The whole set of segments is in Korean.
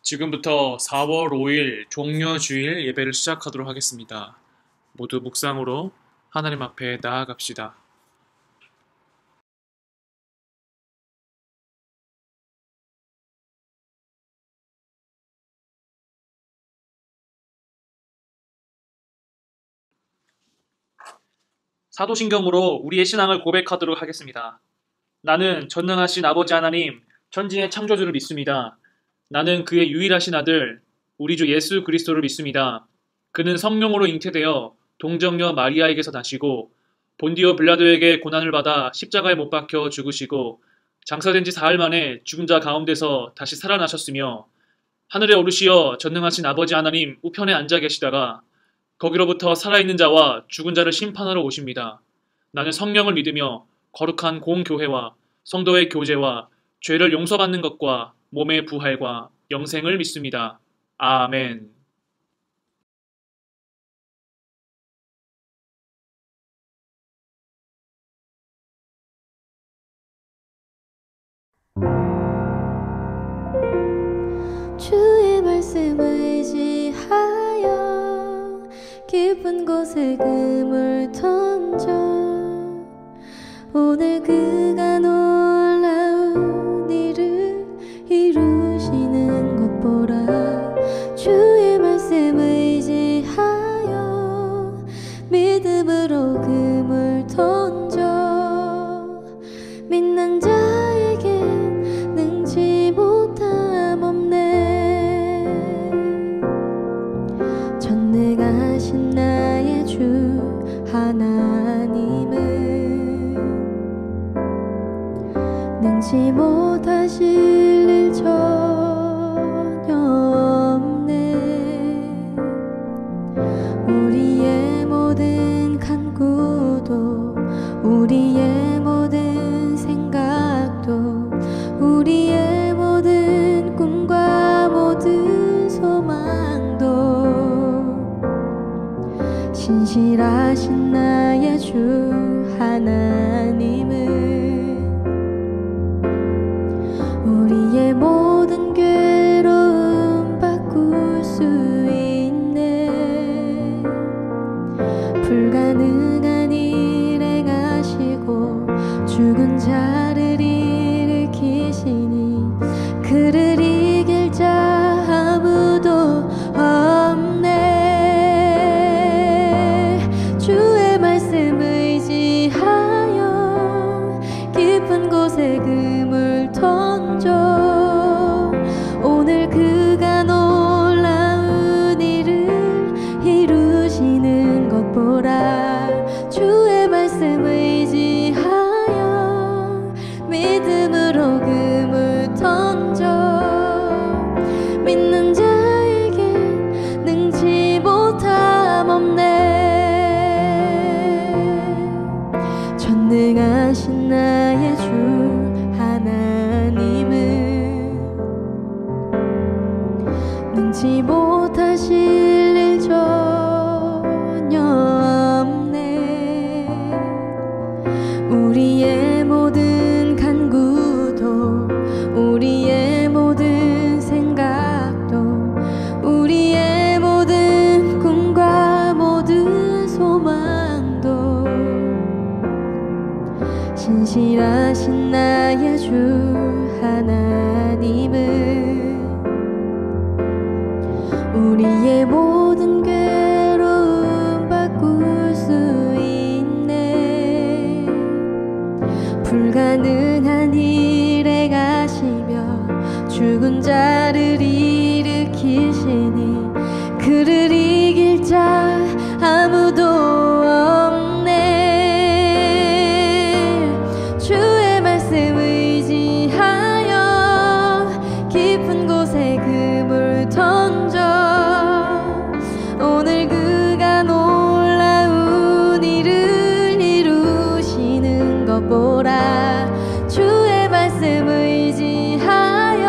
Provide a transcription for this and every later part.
지금부터 4월 5일 종려주일 예배를 시작하도록 하겠습니다. 모두 묵상으로 하나님 앞에 나아갑시다. 사도신경으로 우리의 신앙을 고백하도록 하겠습니다. 나는 전능하신 아버지 하나님, 천지의 창조주를 믿습니다. 나는 그의 유일하신 아들, 우리 주 예수 그리스도를 믿습니다. 그는 성령으로 잉태되어 동정녀 마리아에게서 나시고 본디오 빌라도에게 고난을 받아 십자가에 못 박혀 죽으시고 장사된 지 사흘 만에 죽은 자 가운데서 다시 살아나셨으며 하늘에 오르시어 전능하신 아버지 하나님 우편에 앉아 계시다가 거기로부터 살아있는 자와 죽은 자를 심판하러 오십니다. 나는 성령을 믿으며 거룩한 공교회와 성도의 교제와 죄를 용서받는 것과 몸의 부활과 영생을 믿습니다. 아멘. 주의 말씀 의지하여 깊은 곳에 그물 던져 오늘 그가 놀라운 일을 이루시는 것 보라. 주의 말씀 의지하여 믿음으로 그물 ton져 믿는 자에겐 능치 못함 없네. 전능하신 나의 주 하나님은 능치 못하실 일 전혀 없네. 우리의 모든 간구도 우리의 모든 생각도 우리의 모든 꿈과 모든 소망도 신실하신 나의 주 하나님은 우리의 모든 괴로움 바꿀 수 있네. 불가능한 일 행하시고 죽은 자를 일으키시니 그를 이길 자 아무도 없네. 주의 말씀 의지하여 깊은 곳에 그물 던져 오늘 그가 놀라운 일을 이루시는 것 보라. 주의 말씀 의지하여 믿음으로 그물 던져 믿는 자에겐 능치 못함 없네. 전능하신 나의 주 하나님은 능치 못하실 일 전혀 없네. 우리의 모든 간구도 우리의 모든 생각도 우리의 모든 꿈과 모든 소망도 신실하신 나의 주 하나님은 우리의 모든 괴로움 바꿀 수 있네. 불가능한 일 행하시며 죽은 자를 일으키시니 그를 이길 자 아무도 없네. 주의 말씀 의지하여 깊은 곳에 그물 던져 오늘 그가 놀라운 일을 이루시는 것 보라. 주의 말씀 의지하여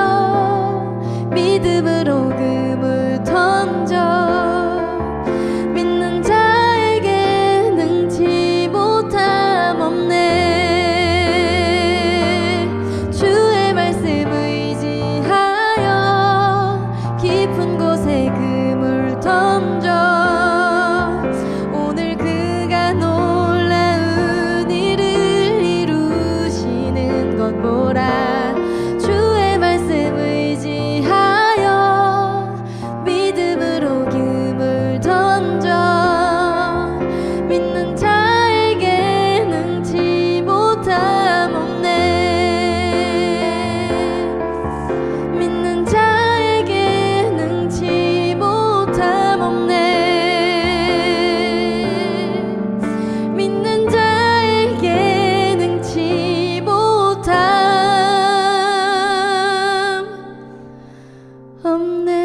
믿음으로 그물 던져 믿는 자에게 능치 못함 없네. 주의 말씀 의지하여 없네.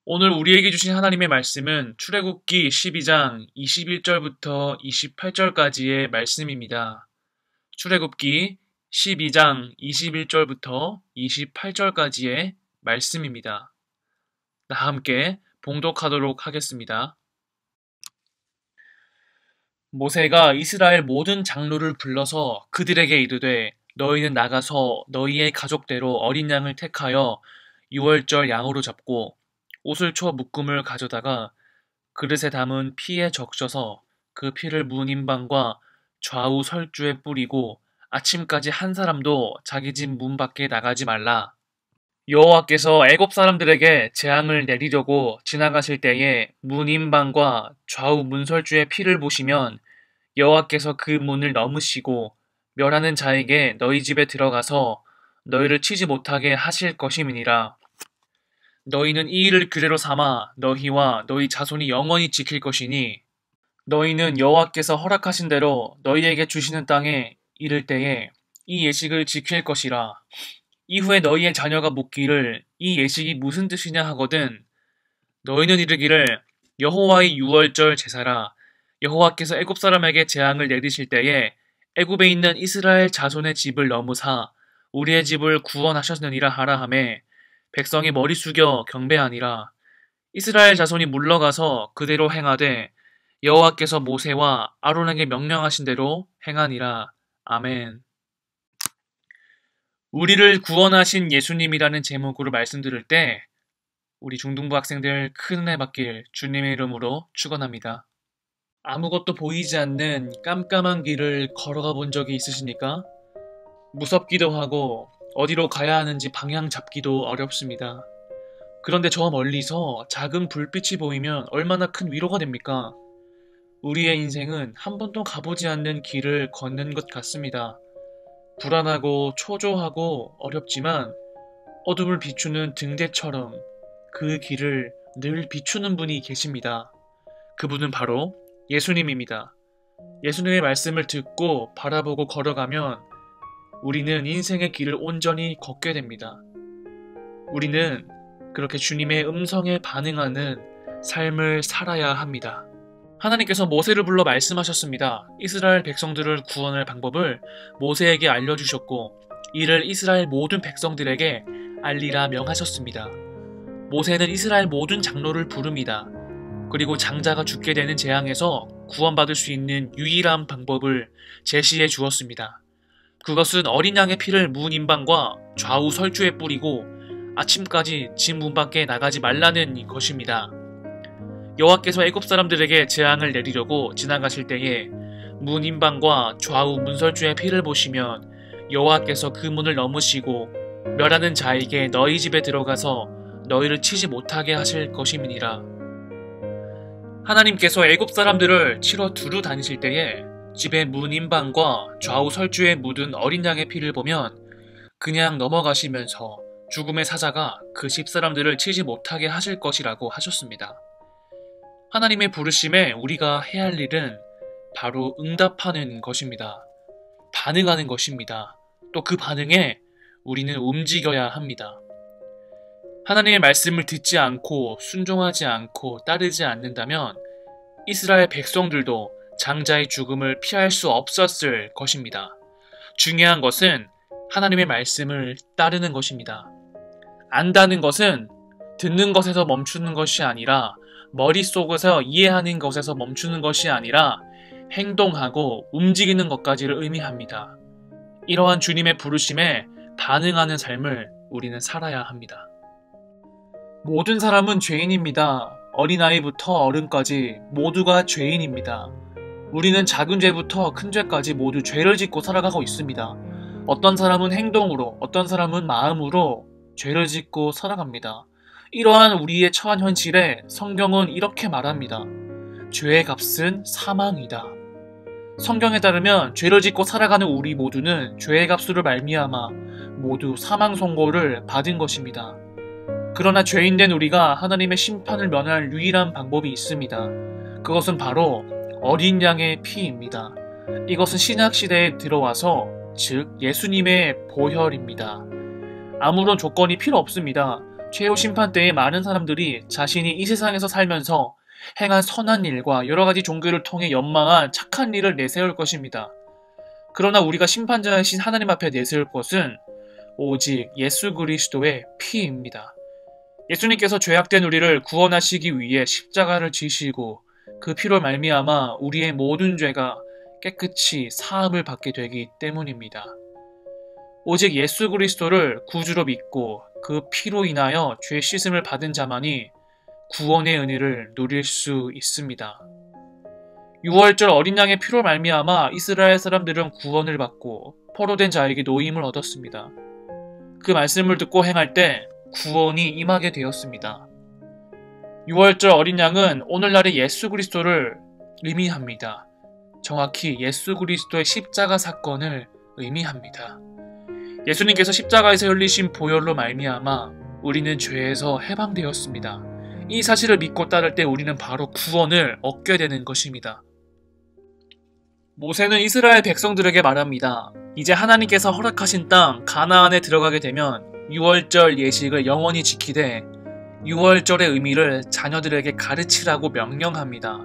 오늘 우리에게 주신 하나님의 말씀은 출애굽기 12장 21절부터 28절까지의 말씀입니다. 출애굽기 12장 21절부터 28절까지의 말씀입니다. 다 함께 봉독하도록 하겠습니다. 모세가 이스라엘 모든 장로를 불러서 그들에게 이르되 너희는 나가서 너희의 가족대로 어린 양을 택하여 유월절 양으로 잡고 옷을 쳐 묶음을 가져다가 그릇에 담은 피에 적셔서 그 피를 문 임방과 좌우 설주에 뿌리고 아침까지 한 사람도 자기 집 문 밖에 나가지 말라. 여호와께서 애굽 사람들에게 재앙을 내리려고 지나가실 때에 문 임방과 좌우 문설주의 피를 보시면 여호와께서 그 문을 넘으시고 멸하는 자에게 너희 집에 들어가서 너희를 치지 못하게 하실 것임이니라. 너희는 이 일을 규례로 삼아 너희와 너희 자손이 영원히 지킬 것이니 너희는 여호와께서 허락하신 대로 너희에게 주시는 땅에 이를 때에 이 예식을 지킬 것이라. 이후에 너희의 자녀가 묻기를 이 예식이 무슨 뜻이냐 하거든 너희는 이르기를 여호와의 유월절 제사라. 여호와께서 애굽 사람에게 재앙을 내리실 때에 애굽에 있는 이스라엘 자손의 집을 넘으사 우리의 집을 구원하셨느니라 하라 하매 백성이 머리 숙여 경배하니라. 이스라엘 자손이 물러가서 그대로 행하되 여호와께서 모세와 아론에게 명령하신 대로 행하니라. 아멘. 우리를 구원하신 예수님이라는 제목으로 말씀드릴 때 우리 중등부 학생들 큰 은혜 받길 주님의 이름으로 축원합니다. 아무것도 보이지 않는 깜깜한 길을 걸어가 본 적이 있으십니까? 무섭기도 하고 어디로 가야 하는지 방향 잡기도 어렵습니다. 그런데 저 멀리서 작은 불빛이 보이면 얼마나 큰 위로가 됩니까? 우리의 인생은 한 번도 가보지 않는 길을 걷는 것 같습니다. 불안하고 초조하고 어렵지만 어둠을 비추는 등대처럼 그 길을 늘 비추는 분이 계십니다. 그분은 바로 예수님입니다. 예수님의 말씀을 듣고 바라보고 걸어가면 우리는 인생의 길을 온전히 걷게 됩니다. 우리는 그렇게 주님의 음성에 반응하는 삶을 살아야 합니다. 하나님께서 모세를 불러 말씀하셨습니다. 이스라엘 백성들을 구원할 방법을 모세에게 알려주셨고 이를 이스라엘 모든 백성들에게 알리라 명하셨습니다. 모세는 이스라엘 모든 장로를 부릅니다. 그리고 장자가 죽게 되는 재앙에서 구원받을 수 있는 유일한 방법을 제시해 주었습니다. 그것은 어린 양의 피를 문 임방과 좌우 설주에 뿌리고 아침까지 집 문 밖에 나가지 말라는 것입니다. 여호와께서 애굽 사람들에게 재앙을 내리려고 지나가실 때에 문 임방과 좌우 문설주의 피를 보시면 여호와께서 그 문을 넘으시고 멸하는 자에게 너희 집에 들어가서 너희를 치지 못하게 하실 것임이니라. 하나님께서 애굽 사람들을 치러 두루 다니실 때에 집의 문 임방과 좌우 설주에 묻은 어린 양의 피를 보면 그냥 넘어가시면서 죽음의 사자가 그 집 사람들을 치지 못하게 하실 것이라고 하셨습니다. 하나님의 부르심에 우리가 해야 할 일은 바로 응답하는 것입니다. 반응하는 것입니다. 또 그 반응에 우리는 움직여야 합니다. 하나님의 말씀을 듣지 않고 순종하지 않고 따르지 않는다면 이스라엘 백성들도 장자의 죽음을 피할 수 없었을 것입니다. 중요한 것은 하나님의 말씀을 따르는 것입니다. 안다는 것은 듣는 것에서 멈추는 것이 아니라 머릿속에서 이해하는 것에서 멈추는 것이 아니라 행동하고 움직이는 것까지를 의미합니다. 이러한 주님의 부르심에 반응하는 삶을 우리는 살아야 합니다. 모든 사람은 죄인입니다. 어린아이부터 어른까지 모두가 죄인입니다. 우리는 작은 죄부터 큰 죄까지 모두 죄를 짓고 살아가고 있습니다. 어떤 사람은 행동으로, 어떤 사람은 마음으로 죄를 짓고 살아갑니다. 이러한 우리의 처한 현실에 성경은 이렇게 말합니다. 죄의 값은 사망이다. 성경에 따르면 죄를 짓고 살아가는 우리 모두는 죄의 값으로 말미암아 모두 사망 선고를 받은 것입니다. 그러나 죄인된 우리가 하나님의 심판을 면할 유일한 방법이 있습니다. 그것은 바로 어린 양의 피입니다. 이것은 신약시대에 들어와서 즉 예수님의 보혈입니다. 아무런 조건이 필요 없습니다. 최후 심판 때에 많은 사람들이 자신이 이 세상에서 살면서 행한 선한 일과 여러 가지 종교를 통해 연망한 착한 일을 내세울 것입니다. 그러나 우리가 심판자이신 하나님 앞에 내세울 것은 오직 예수 그리스도의 피입니다. 예수님께서 죄악된 우리를 구원하시기 위해 십자가를 지시고 그 피로 말미암아 우리의 모든 죄가 깨끗이 사함을 받게 되기 때문입니다. 오직 예수 그리스도를 구주로 믿고 그 피로 인하여 죄 씻음을 받은 자만이 구원의 은혜를 누릴 수 있습니다. 6월절 어린 양의 피로 말미암아 이스라엘 사람들은 구원을 받고 포로된 자에게 노임을 얻었습니다. 그 말씀을 듣고 행할 때 구원이 임하게 되었습니다. 6월절 어린 양은 오늘날의 예수 그리스도를 의미합니다. 정확히 예수 그리스도의 십자가 사건을 의미합니다. 예수님께서 십자가에서 흘리신 보혈로 말미암아 우리는 죄에서 해방되었습니다. 이 사실을 믿고 따를 때 우리는 바로 구원을 얻게 되는 것입니다. 모세는 이스라엘 백성들에게 말합니다. 이제 하나님께서 허락하신 땅 가나안에 들어가게 되면 6월절 예식을 영원히 지키되 6월절의 의미를 자녀들에게 가르치라고 명령합니다.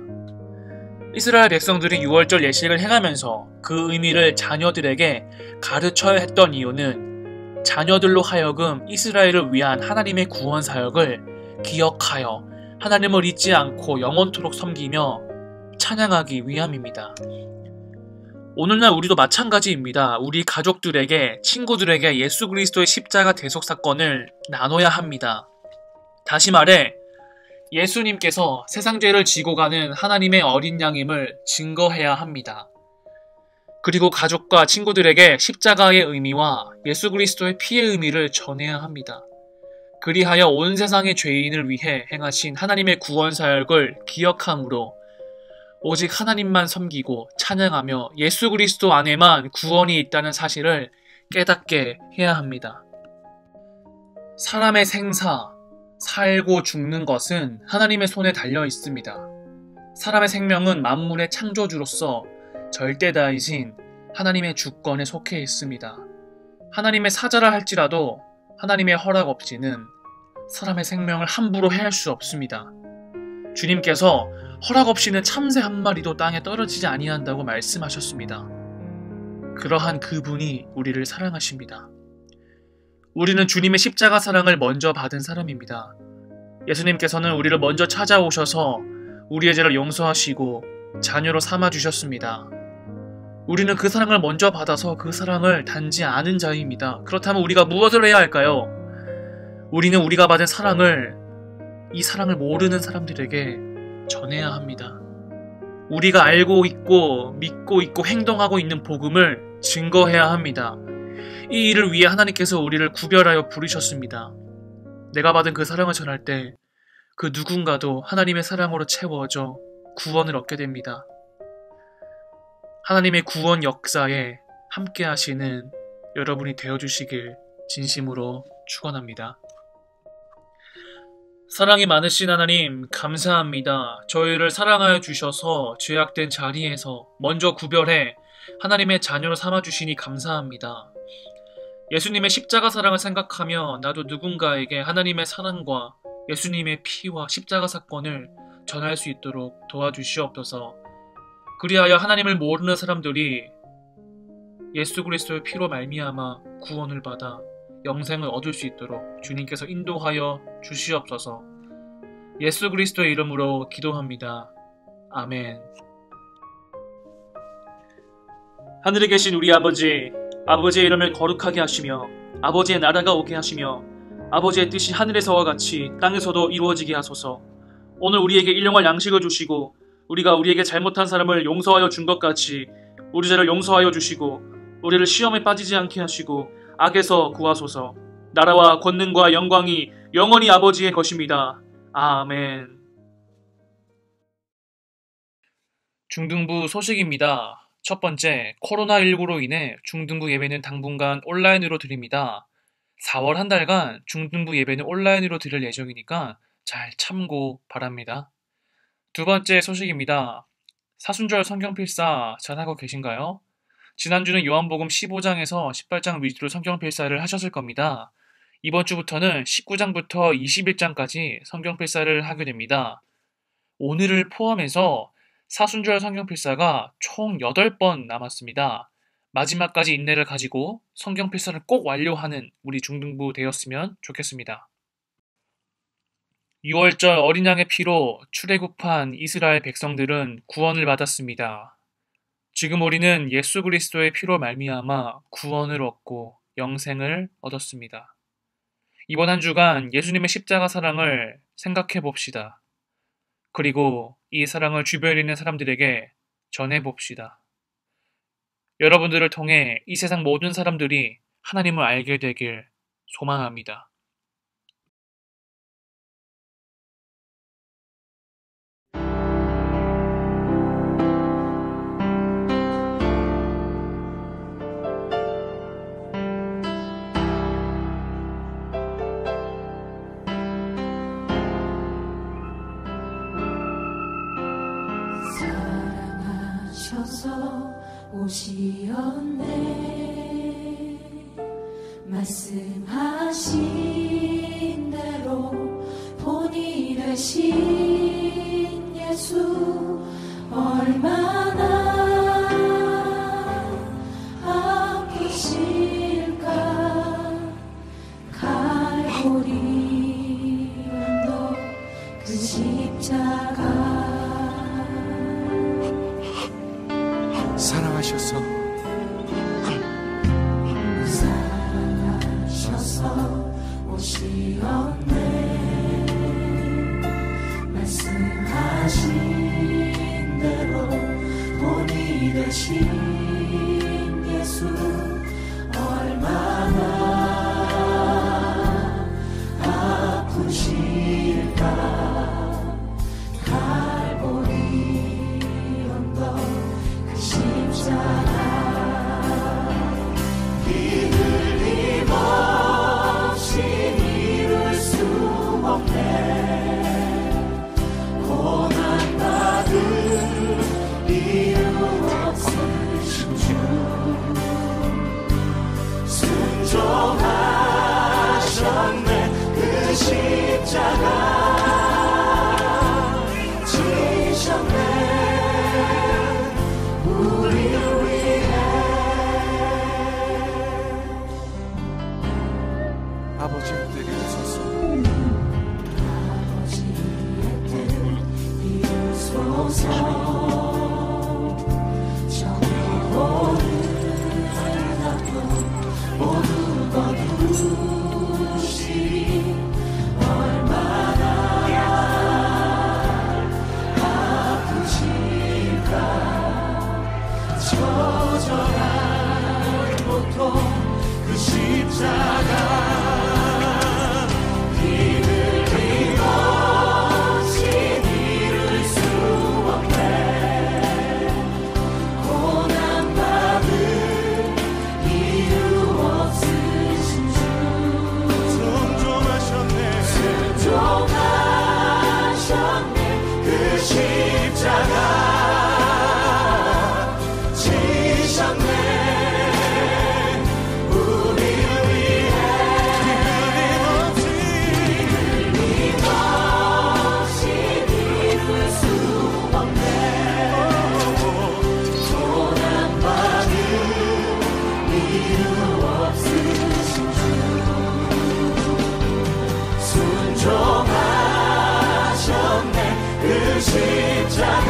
이스라엘 백성들이 6월절 예식을 행하면서 그 의미를 자녀들에게 가르쳐야 했던 이유는 자녀들로 하여금 이스라엘을 위한 하나님의 구원 사역을 기억하여 하나님을 잊지 않고 영원토록 섬기며 찬양하기 위함입니다. 오늘날 우리도 마찬가지입니다. 우리 가족들에게, 친구들에게 예수 그리스도의 십자가 대속 사건을 나눠야 합니다. 다시 말해 예수님께서 세상 죄를 지고 가는 하나님의 어린 양임을 증거해야 합니다. 그리고 가족과 친구들에게 십자가의 의미와 예수 그리스도의 피의 의미를 전해야 합니다. 그리하여 온 세상의 죄인을 위해 행하신 하나님의 구원 사역을 기억함으로 오직 하나님만 섬기고 찬양하며 예수 그리스도 안에만 구원이 있다는 사실을 깨닫게 해야 합니다. 사람의 생사, 살고 죽는 것은 하나님의 손에 달려 있습니다. 사람의 생명은 만물의 창조주로서 절대다이신 하나님의 주권에 속해 있습니다. 하나님의 사자라 할지라도 하나님의 허락 없이는 사람의 생명을 함부로 해할 수 없습니다. 주님께서 허락 없이는 참새 한 마리도 땅에 떨어지지 아니한다고 말씀하셨습니다. 그러한 그분이 우리를 사랑하십니다. 우리는 주님의 십자가 사랑을 먼저 받은 사람입니다. 예수님께서는 우리를 먼저 찾아오셔서 우리의 죄를 용서하시고 자녀로 삼아주셨습니다. 우리는 그 사랑을 먼저 받아서 그 사랑을 단지 아는 자입니다. 그렇다면 우리가 무엇을 해야 할까요? 우리는 우리가 받은 사랑을, 이 사랑을 모르는 사람들에게 전해야 합니다. 우리가 알고 있고 믿고 있고 행동하고 있는 복음을 증거해야 합니다. 이 일을 위해 하나님께서 우리를 구별하여 부르셨습니다. 내가 받은 그 사랑을 전할 때 그 누군가도 하나님의 사랑으로 채워져 구원을 얻게 됩니다. 하나님의 구원 역사에 함께 하시는 여러분이 되어주시길 진심으로 축원합니다. 사랑이 많으신 하나님 감사합니다. 저희를 사랑하여 주셔서 죄악된 자리에서 먼저 구별해 하나님의 자녀로 삼아주시니 감사합니다. 예수님의 십자가 사랑을 생각하며 나도 누군가에게 하나님의 사랑과 예수님의 피와 십자가 사건을 전할 수 있도록 도와주시옵소서. 그리하여 하나님을 모르는 사람들이 예수 그리스도의 피로 말미암아 구원을 받아 영생을 얻을 수 있도록 주님께서 인도하여 주시옵소서. 예수 그리스도의 이름으로 기도합니다. 아멘. 하늘에 계신 우리 아버지, 아버지의 이름을 거룩하게 하시며 아버지의 나라가 오게 하시며 아버지의 뜻이 하늘에서와 같이 땅에서도 이루어지게 하소서. 오늘 우리에게 일용할 양식을 주시고 우리가 우리에게 잘못한 사람을 용서하여 준 것 같이 우리 죄를 용서하여 주시고 우리를 시험에 빠지지 않게 하시고 악에서 구하소서. 나라와 권능과 영광이 영원히 아버지의 것입니다. 아멘. 중등부 소식입니다. 첫 번째, 코로나19로 인해 중등부 예배는 당분간 온라인으로 드립니다. 4월 한 달간 중등부 예배는 온라인으로 드릴 예정이니까 잘 참고 바랍니다. 두 번째 소식입니다. 사순절 성경 필사 잘하고 계신가요? 지난주는 요한복음 15장에서 18장 위주로 성경 필사를 하셨을 겁니다. 이번 주부터는 19장부터 21장까지 성경 필사를 하게 됩니다. 오늘을 포함해서 사순절 성경 필사가 총 8번 남았습니다. 마지막까지 인내를 가지고 성경 필사를 꼭 완료하는 우리 중등부 되었으면 좋겠습니다. 6월절 어린 양의 피로 출애굽한 이스라엘 백성들은 구원을 받았습니다. 지금 우리는 예수 그리스도의 피로 말미암아 구원을 얻고 영생을 얻었습니다. 이번 한 주간 예수님의 십자가 사랑을 생각해 봅시다. 그리고 이 사랑을 주변에 있는 사람들에게 전해 봅시다. 여러분들을 통해 이 세상 모든 사람들이 하나님을 알게 되길 소망합니다. 사랑하셔서 오시었네. 말씀하신 대로 본이 되신 예수 얼마나 아프실까. 갈보리 언덕 그 십자가 사랑하셔서 오시었네. 말씀하신 대로 본이 되신 예수 얼마나 아프실까. 갈보리 언덕 그 십자가 이들림 없이 이룰 수 없네. 고난받은 이유 없으신 주 순종하셨네. 그 십자가 지셨네. 우리를 위해 아버지의 뜻 이루소서. 아버지의 뜻 이루소서. 정의로운 아픔 모두 거두시리. 얼마나 아프실까. 처절한 고통 그 십자가 순종하셨네. 그 십자가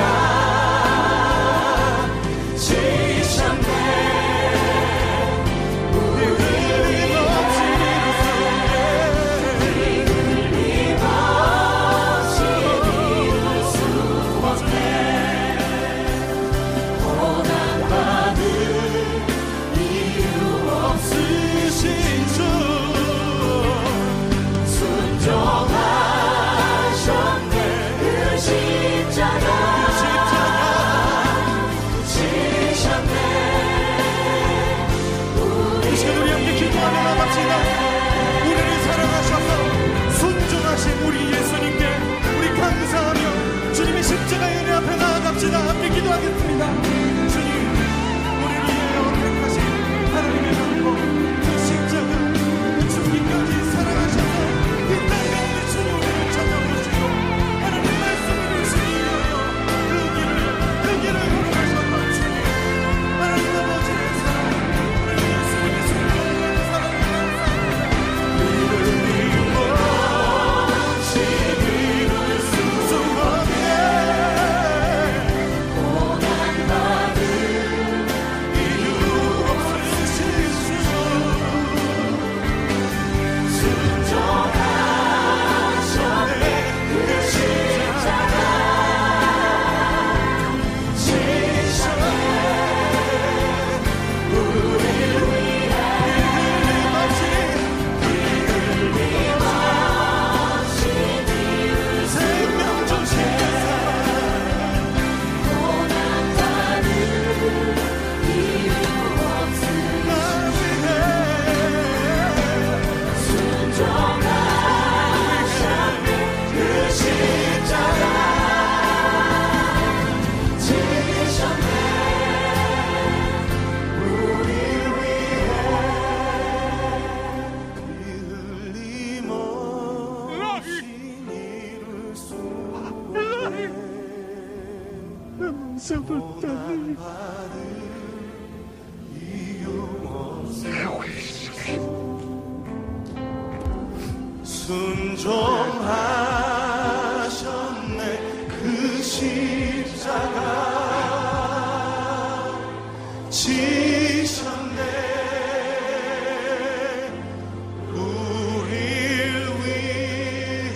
순종하셨네. 그 십자가 지셨네. 우릴 위해.